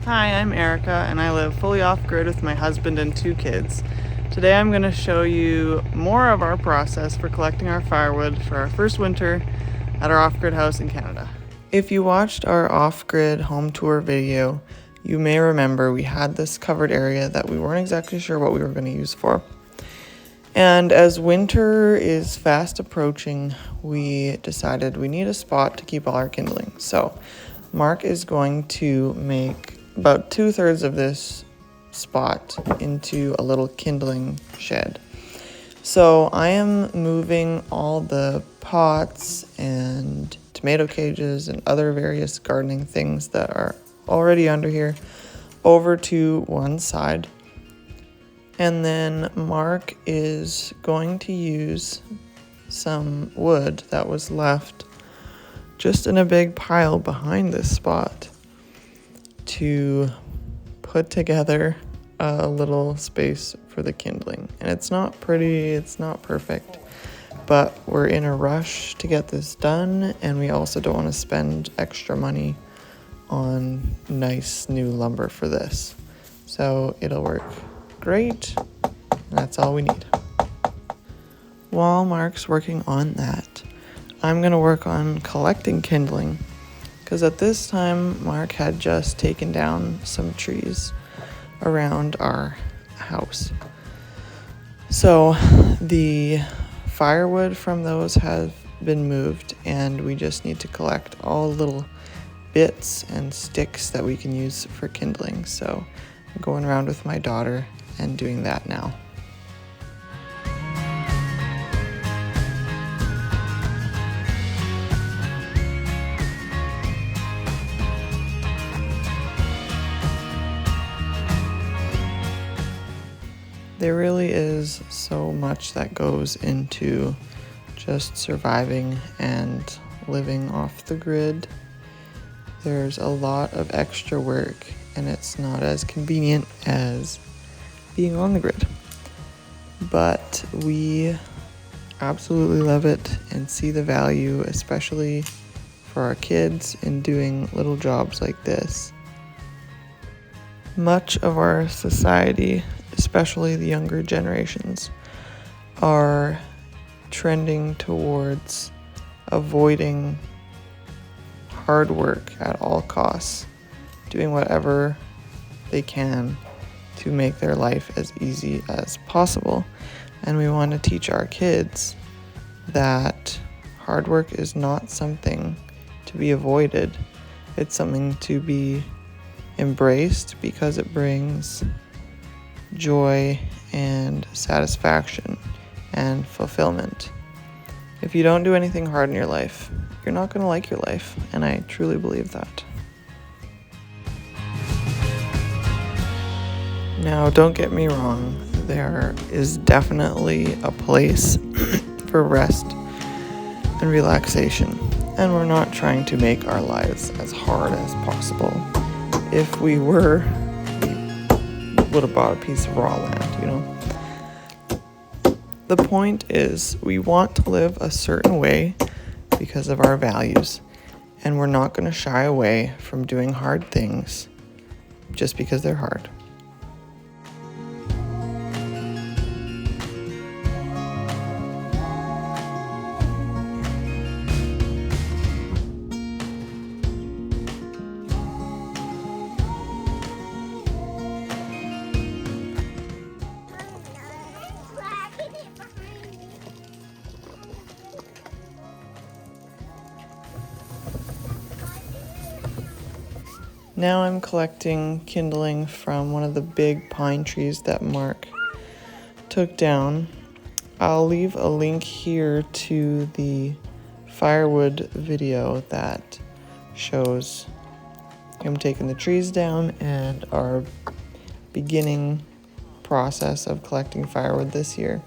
Hi, I'm Erica and I live fully off-grid with my husband and 2 kids. Today I'm going to show you more of our process for collecting our firewood for our first winter at our off-grid house in Canada. If you watched our off-grid home tour video, you may remember we had this covered area that we weren't exactly sure what we were going to use for. And as winter is fast approaching, we decided we need a spot to keep all our kindling. So Mark is going to make about 2/3 of this spot into a little kindling shed. So I am moving all the pots and tomato cages and other various gardening things that are already under here over to one side. And then Mark is going to use some wood that was left just in a big pile behind this spot to put together a little space for the kindling. And it's not pretty, it's not perfect, but we're in a rush to get this done, and we also don't want to spend extra money on nice new lumber for this. So it'll work great, and that's all we need. While Mark's working on that, I'm going to work on collecting kindling, because at this time Mark had just taken down some trees around our house. So the firewood from those have been moved, and we just need to collect all little bits and sticks that we can use for kindling. So I'm going around with my daughter and doing that now. There really is so much that goes into just surviving and living off the grid. There's a lot of extra work, and it's not as convenient as being on the grid. But we absolutely love it and see the value, especially for our kids, in doing little jobs like this. Much of our society, especially the younger generations, are trending towards avoiding hard work at all costs, doing whatever they can to make their life as easy as possible. And we want to teach our kids that hard work is not something to be avoided. It's something to be embraced because it brings joy and satisfaction and fulfillment. If you don't do anything hard in your life, you're not going to like your life, and I truly believe that. Now, don't get me wrong, there is definitely a place for rest and relaxation, and we're not trying to make our lives as hard as possible. If we were, we would have bought a piece of raw land, you know? The point is, we want to live a certain way because of our values, and we're not going to shy away from doing hard things just because they're hard. Now I'm collecting kindling from one of the big pine trees that Mark took down. I'll leave a link here to the firewood video that shows him taking the trees down and our beginning process of collecting firewood this year.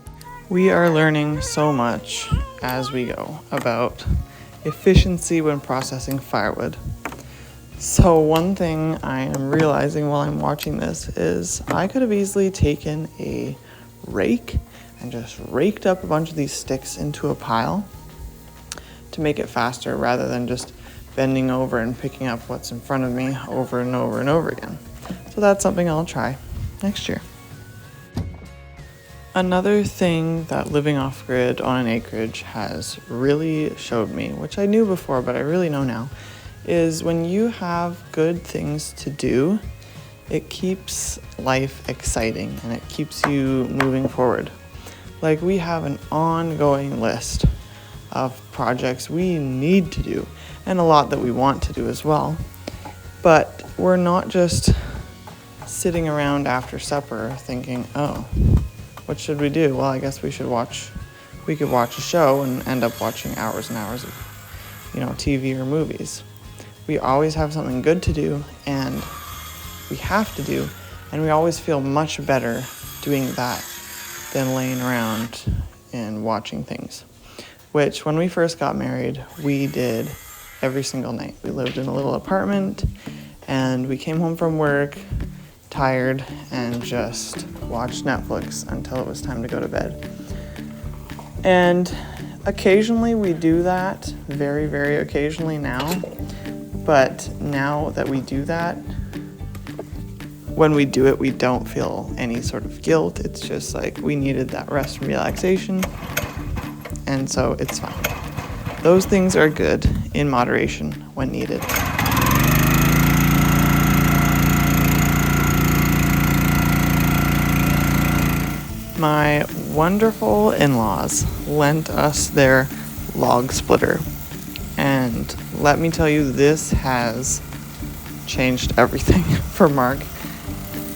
We are learning so much as we go about efficiency when processing firewood. So one thing I am realizing while I'm watching this is I could have easily taken a rake and just raked up a bunch of these sticks into a pile to make it faster, rather than just bending over and picking up what's in front of me over and over and over again. So that's something I'll try next year. Another thing that living off-grid on an acreage has really showed me, which I knew before but I really know now, is when you have good things to do, it keeps life exciting and it keeps you moving forward. Like, we have an ongoing list of projects we need to do and a lot that we want to do as well. But we're not just sitting around after supper thinking, oh, what should we do? Well, I guess we could watch a show and end up watching hours and hours of, TV or movies. We always have something good to do and we have to do, and we always feel much better doing that than laying around and watching things, which when we first got married, we did every single night. We lived in a little apartment and we came home from work tired and just watched Netflix until it was time to go to bed. And occasionally we do that, very, very occasionally now. But now that we do that, when we do it, we don't feel any sort of guilt. It's just like we needed that rest and relaxation. And so it's fine. Those things are good in moderation when needed. My wonderful in-laws lent us their log splitter. And let me tell you, this has changed everything for Mark.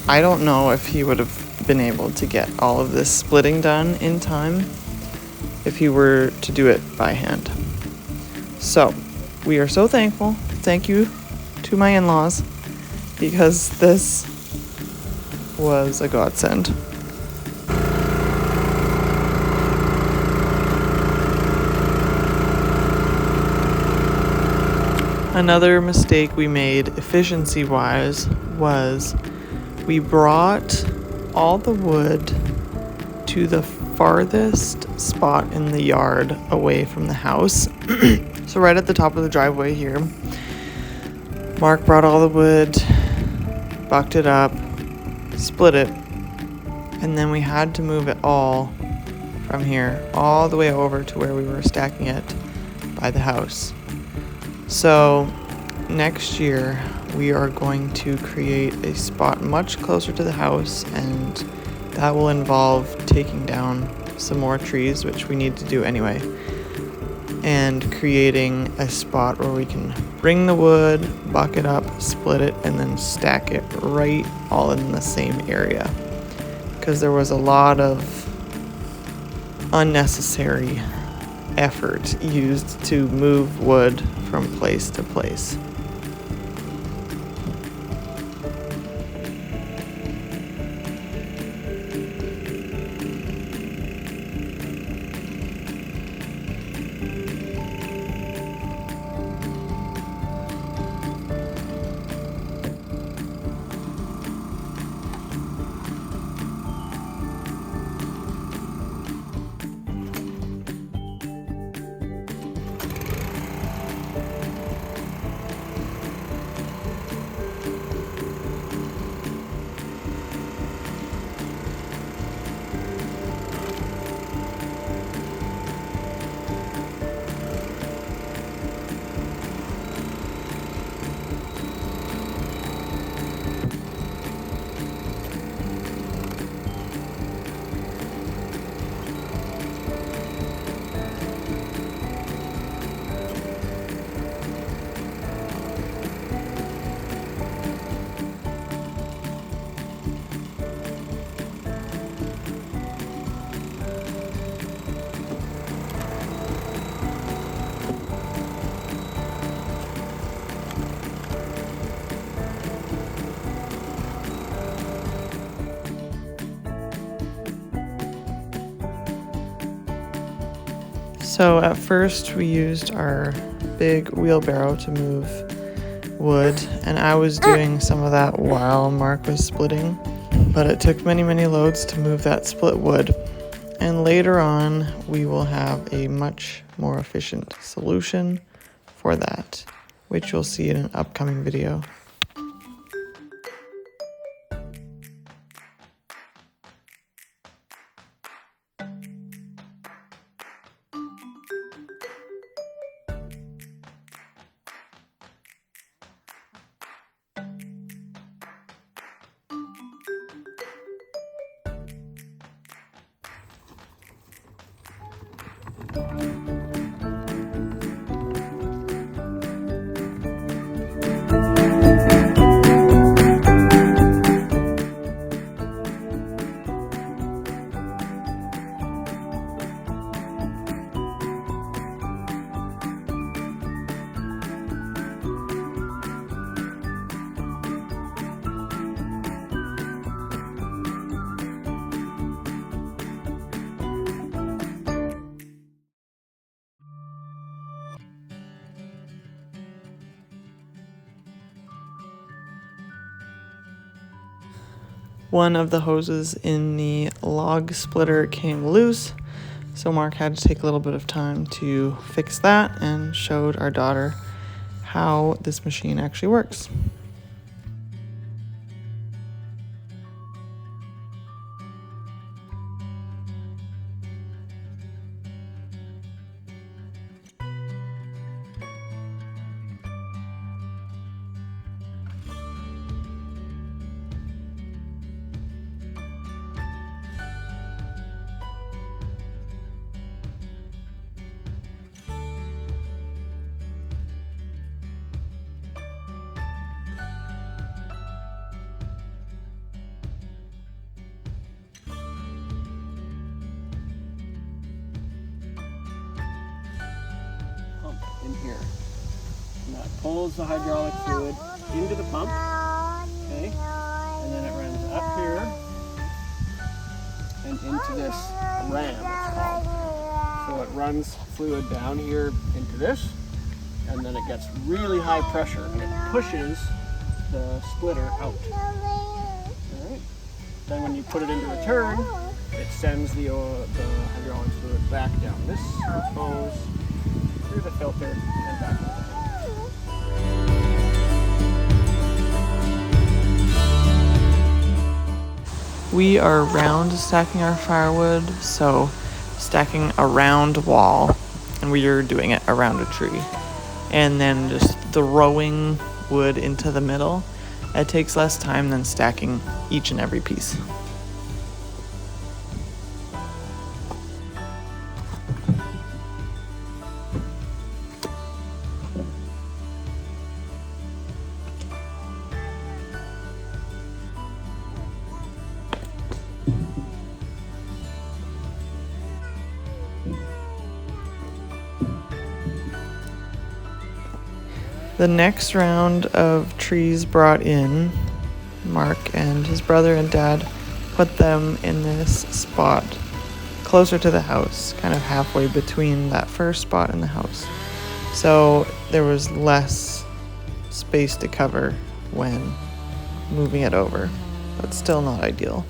I don't know if he would have been able to get all of this splitting done in time if he were to do it by hand. So we are so thankful. Thank you to my in-laws, because this was a godsend. Another mistake we made efficiency-wise was we brought all the wood to the farthest spot in the yard away from the house. So right at the top of the driveway here, Mark brought all the wood, bucked it up, split it, and then we had to move it all from here all the way over to where we were stacking it by the house. So next year we are going to create a spot much closer to the house, and that will involve taking down some more trees, which we need to do anyway, and creating a spot where we can bring the wood, buck it up, split it, and then stack it right all in the same area, because there was a lot of unnecessary effort used to move wood from place to place. So at first we used our big wheelbarrow to move wood, and I was doing some of that while Mark was splitting, but it took many, many loads to move that split wood. And later on, we will have a much more efficient solution for that. which you'll see in an upcoming video. One of the hoses in the log splitter came loose, so Mark had to take a little bit of time to fix that and showed our daughter how this machine actually works. In here, and that pulls the hydraulic fluid into the pump, okay, and then it runs up here and into this ram, it's called. So it runs fluid down here into this, and then it gets really high pressure and it pushes the splitter out. All right. Then when you put it into return, it sends the hydraulic fluid back down this hose through the filter and back to the tank. We are round stacking our firewood, so stacking a round wall, and we are doing it around a tree. And then just throwing wood into the middle. It takes less time than stacking each and every piece. The next round of trees brought in, Mark and his brother and dad put them in this spot closer to the house, kind of halfway between that first spot and the house. So there was less space to cover when moving it over, but still not ideal.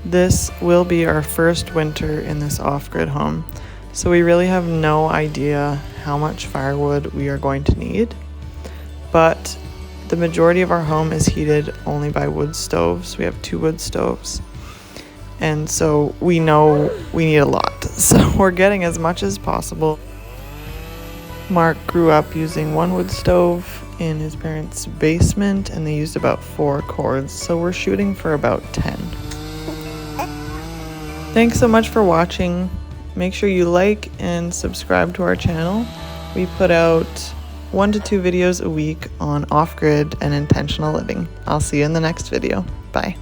This will be our first winter in this off-grid home. So we really have no idea how much firewood we are going to need, but the majority of our home is heated only by wood stoves. We have 2 wood stoves, and so we know we need a lot. So we're getting as much as possible. Mark grew up using 1 wood stove in his parents' basement, and they used about 4 cords, so we're shooting for about 10. Thanks so much for watching. Make sure you like and subscribe to our channel. We put out 1 to 2 videos a week on off-grid and intentional living. I'll see you in the next video. Bye.